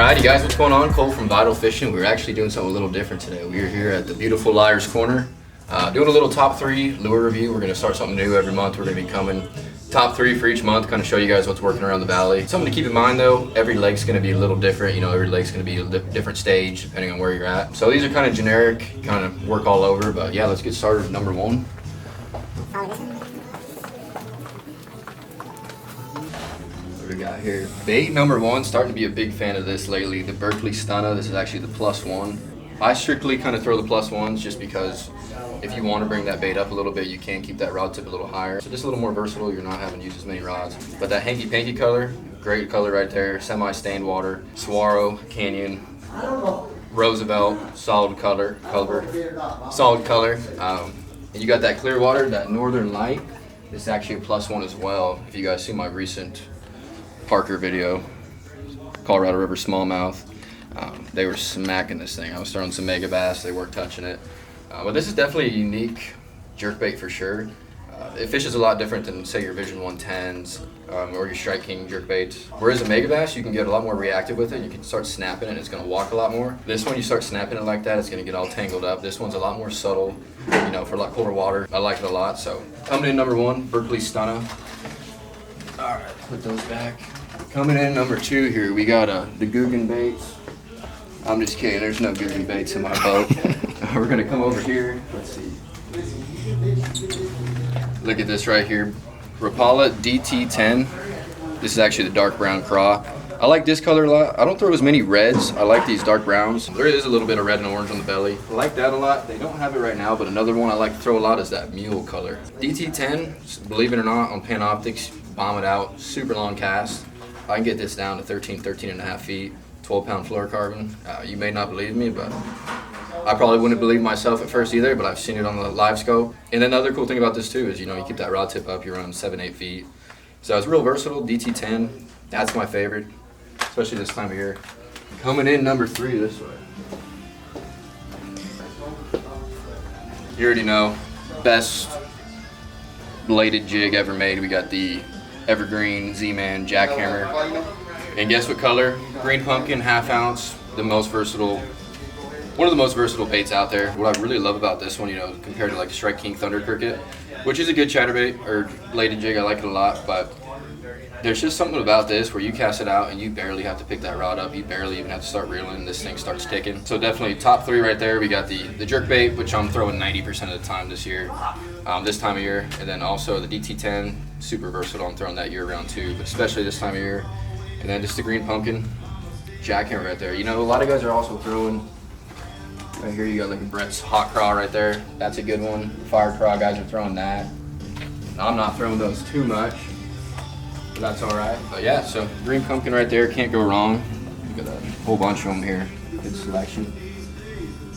Alrighty guys, what's going on? Cole from Vital Fishing. We're actually doing something a little different today. We're here at the beautiful Liar's Corner, doing a little top 3 lure review. We're going to start something new every month. We're going to be coming top 3 for each month, kind of show you guys what's working around the valley. Something to keep in mind though, every lake's going to be a little different. You know, every lake's going to be a different stage depending on where you're at. So these are kind of generic, kind of work all over. But yeah, let's get started with number 1. What do we got here? Bait number 1, starting to be a big fan of this lately, the Berkeley Stunna. This is actually the +1. I strictly kind of throw the +1s just because if you want to bring that bait up a little bit, you can keep that rod tip a little higher. So just a little more versatile, you're not having to use as many rods. But that hanky-panky color, great color right there, semi-stained water, Saguaro, Canyon, Roosevelt, solid color. And you got that clear water, that Northern Light. It's actually a +1 as well. If you guys see my recent Parker video, Colorado River smallmouth, they were smacking this thing. I was throwing some mega bass, they weren't touching it. But this is definitely a unique jerkbait for sure. It fishes a lot different than say your Vision 110s or your Strike King jerkbaits. Whereas a mega bass, you can get a lot more reactive with it. You can start snapping it and it's gonna walk a lot more. This one, you start snapping it like that, it's gonna get all tangled up. This one's a lot more subtle, you know, for a lot colder water. I like it a lot. So coming in number 1, Berkeley Stunna. All right, put those back. Coming in number 2 here, we got the Guggen baits. I'm just kidding, there's no Guggen baits in my boat. We're gonna come over here, let's see. Look at this right here, Rapala DT10. This is actually the dark brown craw. I like this color a lot. I don't throw as many reds. I like these dark browns. There is a little bit of red and orange on the belly. I like that a lot. They don't have it right now, but another one I like to throw a lot is that mule color. DT10, believe it or not, on Panoptics, bomb it out, super long cast. I can get this down to 13 and a half feet, 12-pound fluorocarbon. You may not believe me, but I probably wouldn't believe myself at first either, but I've seen it on the live scope. And then another cool thing about this too is, you know, you keep that rod tip up, you're around 7-8 feet. So it's real versatile. DT10, that's my favorite, especially this time of year. Coming in number 3 this way. You already know, best bladed jig ever made. We got the Evergreen Z-Man Jackhammer. And guess what color? Green pumpkin, 1/2 ounce, the most versatile. One of the most versatile baits out there. What I really love about this one, you know, compared to like Strike King Thunder Cricket, which is a good chatterbait or bladed jig, I like it a lot, but there's just something about this where you cast it out and you barely have to pick that rod up. You barely even have to start reeling. This thing starts ticking. So definitely top 3 right there. We got the jerkbait, which I'm throwing 90% of the time this year, this time of year, and then also the DT10, super versatile. I'm throwing that year round too, but especially this time of year. And then just the green pumpkin, jackhammer right there. You know, a lot of guys are also throwing. Right here you got like a Brett's hot craw right there. That's a good one. Fire craw guys are throwing that. I'm not throwing those too much, but that's all right. But yeah, so green pumpkin right there, can't go wrong. We got a whole bunch of them here. Good selection.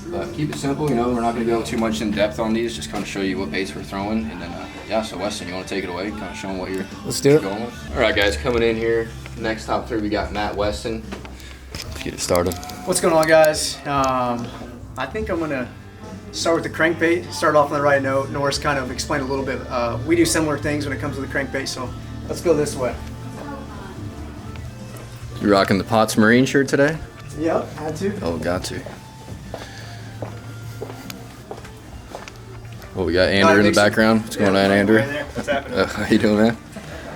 But keep it simple, you know, we're not gonna go too much in depth on these, just kind of show you what baits we're throwing. And then, yeah, so Weston, you wanna take it away? Kind of show them what you're going with? All right, guys, coming in here. Next top 3, we got Matt Weston. Let's get it started. What's going on, guys? I think I'm gonna start with the crankbait, start off on the right note. Norris kind of explained a little bit. We do similar things when it comes to the crankbait, so let's go this way. You rocking the Potts Marine shirt today? Yep, had to. Oh, got to. Well, we got Andrew in the background. What's going on, Andrew? Right there. What's happening? How you doing, man?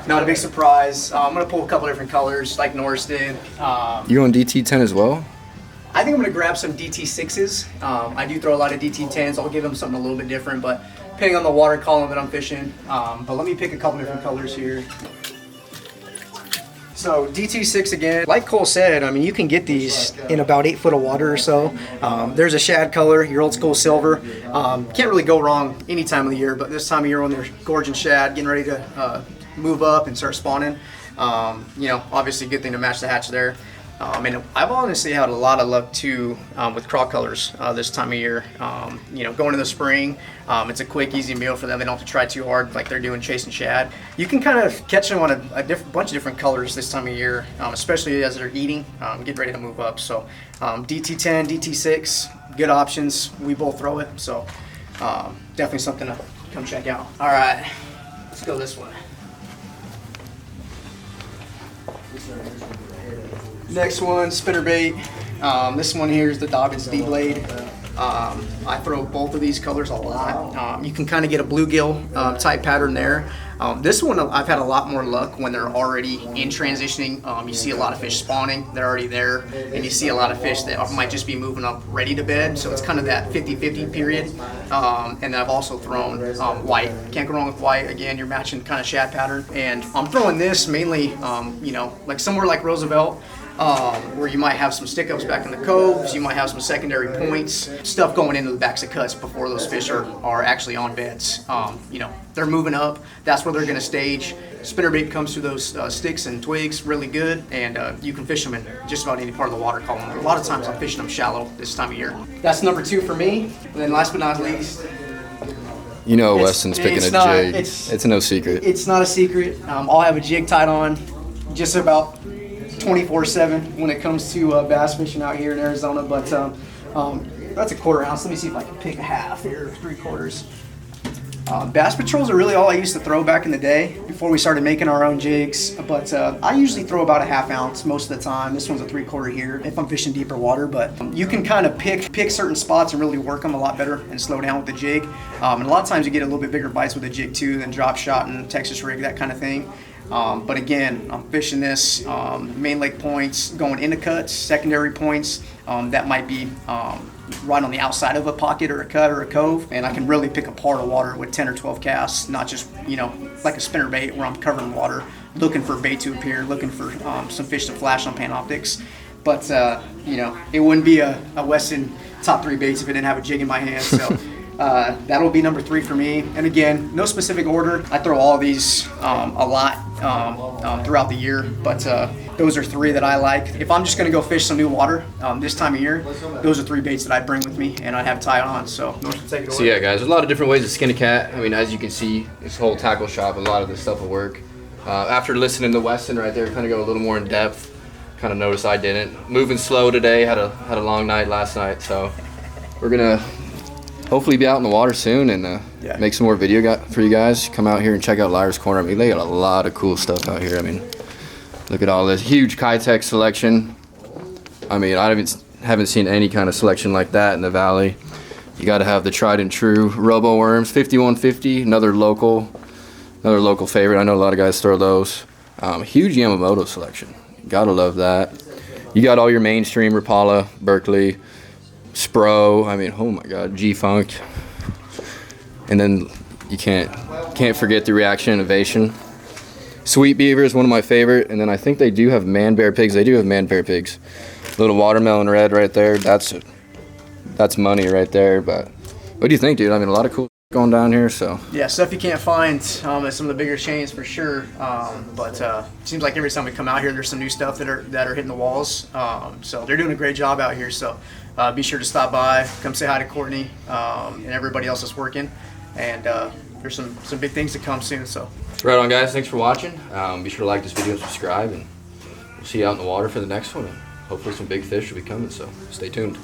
Not a big surprise. I'm gonna pull a couple different colors like Norris did. You on DT10 as well? I think I'm gonna grab some DT6s. I do throw a lot of DT10s. I'll give them something a little bit different, but depending on the water column that I'm fishing. But let me pick a couple different colors here. So DT6 again, like Cole said, I mean, you can get these in about 8 foot of water or so. There's a shad color, your old school silver. Can't really go wrong any time of the year, but this time of year when they're gorging shad, getting ready to move up and start spawning, you know, obviously a good thing to match the hatch there. And I've honestly had a lot of luck too with craw colors this time of year. You know, going in the spring, it's a quick, easy meal for them. They don't have to try too hard like they're doing chasing shad. You can kind of catch them on a bunch of different colors this time of year, especially as they're eating, getting ready to move up. So DT10, DT6, good options. We both throw it, so definitely something to come check out. All right, let's go this way. Next one, spinnerbait. This one here is the Dobbins D-Blade. I throw both of these colors a lot. You can kind of get a bluegill type pattern there. This one I've had a lot more luck when they're already in transitioning. You see a lot of fish spawning, they're already there, and you see a lot of fish that might just be moving up ready to bed. So it's kind of that 50-50 period. And then I've also thrown white. Can't go wrong with white. Again, you're matching kind of shad pattern. And I'm throwing this mainly, you know, like somewhere like Roosevelt, where you might have some stick-ups back in the coves, you might have some secondary points, stuff going into the backs of cuts before those fish are actually on beds. You know, they're moving up, that's where they're going to stage. Spinnerbait comes through those sticks and twigs really good, and you can fish them in just about any part of the water column. A lot of times I'm fishing them shallow this time of year. That's number 2 for me. And then last but not least, you know Weston's picking a jig. It's no secret. It's not a secret. I'll have a jig tied on just about 24/7 when it comes to bass fishing out here in Arizona, but that's a 1/4 ounce. Let me see if I can pick a half here, 3/4. Bass Patrols are really all I used to throw back in the day before we started making our own jigs, but I usually throw about a 1/2 ounce most of the time. This one's a 3/4 here if I'm fishing deeper water, but you can kind of pick certain spots and really work them a lot better and slow down with the jig. And a lot of times you get a little bit bigger bites with a jig too than drop shot and Texas rig, that kind of thing. But again, I'm fishing this main lake points, going into cuts, secondary points that might be right on the outside of a pocket or a cut or a cove, and I can really pick apart a water with 10 or 12 casts, not just, you know, like a spinner bait where I'm covering water, looking for bait to appear, looking for some fish to flash on Panoptics. But, you know, it wouldn't be a Weston top 3 baits if it didn't have a jig in my hand, so. That'll be number 3 for me. And again, no specific order. I throw all of these a lot throughout the year, but those are 3 that I like. If I'm just going to go fish some new water this time of year, those are 3 baits that I'd bring with me and I'd have tied on. So, take it away. So yeah, guys, there's a lot of different ways to skin a cat. I mean, as you can see, this whole tackle shop, a lot of this stuff will work. After listening to Weston right there, kind of go a little more in depth. Kind of noticed I didn't. Moving slow today. Had a long night last night, so we're gonna hopefully be out in the water soon and make some more video for you guys. Come out here and check out Liar's Corner. I mean, they got a lot of cool stuff out here. I mean, look at all this huge Kitech selection. I mean, I haven't seen any kind of selection like that in the valley. You got to have the tried and true Robo Worms 5150, another local favorite. I know a lot of guys throw those. Huge Yamamoto selection. Gotta love that. You got all your mainstream Rapala, Berkeley, Spro, I mean, oh my God, G-Funk. And then you can't forget the Reaction Innovation. Sweet Beaver is one of my favorite, and then I think they do have Man Bear Pigs. They do have Man Bear Pigs. Little watermelon red right there. That's money right there. But what do you think, dude? I mean, a lot of cool going down here. So yeah, stuff you can't find at some of the bigger chains for sure. But it seems like every time we come out here, there's some new stuff that are hitting the walls. So they're doing a great job out here. So be sure to stop by, come say hi to Courtney and everybody else that's working. And there's some big things to come soon. So right on, guys. Thanks for watching. Be sure to like this video and subscribe, and we'll see you out in the water for the next one. And hopefully some big fish will be coming. So stay tuned.